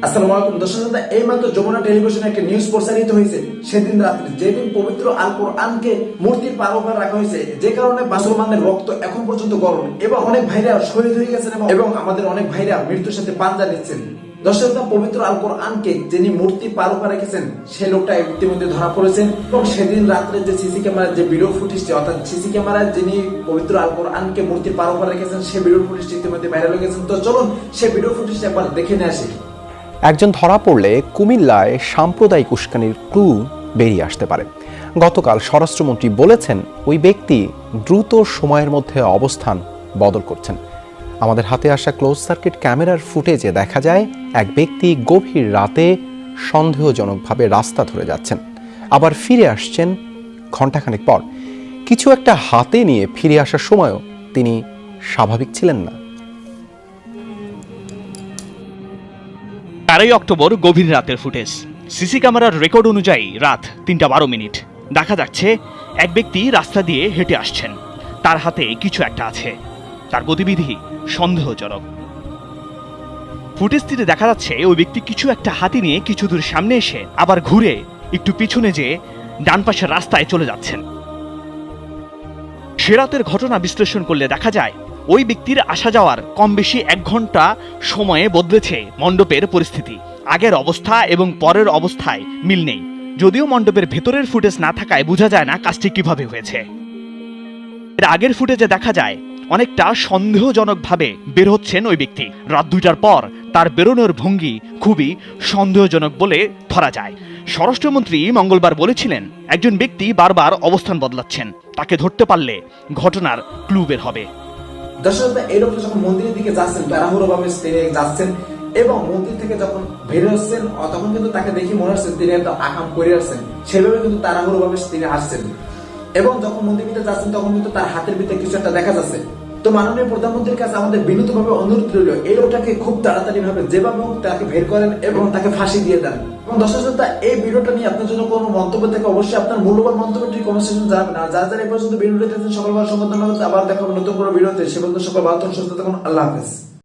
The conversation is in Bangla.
আসসালামু আলাইকুম দর্শক, এইমাত্র যমুনা টেলিভিশনে একটা নিউজ প্রচারিত হয়েছে। সেদিন রাত্রে যেদিন পবিত্র আল কোরআনকে মূর্তির পার রাখা হয়েছে, যে কারণে মুসলমানদের রক্ত এখন পর্যন্ত গরম এবং অনেক ভাইরা শহীদ হয়ে গেছেন এবং আমাদের অনেক ভাইরা মৃত্যুর সাথে পাঞ্জা দিচ্ছেন। দর্শক, পবিত্র আল কোরআনকে যিনি মূর্তি পার রেখেছেন সেই লোকটা ইতিমধ্যে ধরা পড়েছেন এবং সেদিন রাত্রে যে সিসি ক্যামেরার যে ভিডিও ফুটেজটি, অর্থাৎ সিসি ক্যামেরায় যিনি পবিত্র আল কোরআনকে মূর্তি পার রেখেছেন সেই ভিডিও ফুটেজটি ইতিমধ্যে ভাইরাল হয়ে গেছেন। তো চলুন সেই ভিডিও ফুটেজটি একবার দেখে নিয়ে আসি। একজন ধরা পড়লে কুমিল্লায় সাম্প্রদায়িক উস্কানির ক্লু বেরিয়ে আসতে পারে। গতকাল স্বরাষ্ট্রমন্ত্রী বলেছেন ওই ব্যক্তি দ্রুত সময়ের মধ্যে অবস্থান বদল করছেন। আমাদের হাতে আসা ক্লোজ সার্কিট ক্যামেরার ফুটেজে দেখা যায় এক ব্যক্তি গভীর রাতে সন্দেহজনকভাবে রাস্তা ধরে যাচ্ছেন, আবার ফিরে আসছেন ঘণ্টাখানেক পর। কিছু একটা হাতে নিয়ে ফিরে আসার সময়ও তিনি স্বাভাবিক ছিলেন না। 4 অক্টোবর গভীর রাতের ফুটেজ। সিসি ক্যামেরার রেকর্ড অনুযায়ী রাত 3:12। দেখা যাচ্ছে এক ব্যক্তি রাস্তা দিয়ে হেঁটে আসছেন, তার হাতে কিছু একটা আছে, তার গতিবিধি সন্দেহজনক। ফুটেজটিতে দেখা যাচ্ছে ওই ব্যক্তি কিছু একটা হাতে নিয়ে কিছু দূর সামনে এসে আবার ঘুরে একটু পিছনে যেয়ে ডান পাশের রাস্তায় চলে যাচ্ছেন। সে রাতের ঘটনা বিশ্লেষণ করলে দেখা যায় ওই ব্যক্তির আসা যাওয়ার কম বেশি 1 ঘন্টা সময়ে বদলেছে মণ্ডপের পরিস্থিতি। আগের অবস্থা এবং পরের অবস্থায় মিল নেই, যদিও মণ্ডপের ভেতরের ফুটেজ না থাকায় বোঝা যায় না কাজটি কিভাবে হয়েছে। এর আগের ফুটেজে দেখা যায় অনেকটা সন্দেহজনকভাবে বের হচ্ছেন ওই ব্যক্তি। রাত 2টার পর তার বেরোনোর ভঙ্গি খুবই সন্দেহজনক বলে ধরা যায়। স্বরাষ্ট্রমন্ত্রী মঙ্গলবার বলেছিলেন একজন ব্যক্তি বারবার অবস্থান বদলাচ্ছেন, তাকে ধরতে পারলে ঘটনার ক্লু বের হবে। দর্শক, এই লোকটা যখন মন্দিরের দিকে যাচ্ছেন, তাড়াহুড়ো ভাবে তিনি যাচ্ছেন এবং মন্দির থেকে যখন বের হচ্ছেন তখন কিন্তু তাকে দেখে মনে হচ্ছে তিনি একটা আকাম করে আসছেন। সেভাবে কিন্তু তাড়াহুড়ো ভাবে তিনি আসছেন এবং যখন মন্দির ভিতরে যাচ্ছেন তখন কিন্তু তার হাতের ভিতরে কিছু একটা দেখা যাচ্ছে। তো মাননীয় প্রধানমন্ত্রীর কাছে আমাদের বিনীতভাবে অনুরোধ রইল, এই লোকটাকে খুব তাড়াতাড়ি ভাবে যেভাবে হোক তাকে বের করেন এবং তাকে ফাঁসি দিয়ে দেন। এবং দর্শক, এই ভিডিওটা নিয়ে আপনার জন্য কোনো মন্তব্য থেকে অবশ্যই আপনার মূল্যবান মন্তব্যটি কমেন্ট সেকশনে জানাবেন। আর যারা যারা এই পর্যন্ত ভিডিওটি দেখছেন সকল ভালো সংবাদ, আবার দেখা হবে নতুন কোনো ভিডিওতে। সে পর্যন্ত সকল ভালো থাকুন, সুস্থ থাকুন। আল্লাহ হাফেজ।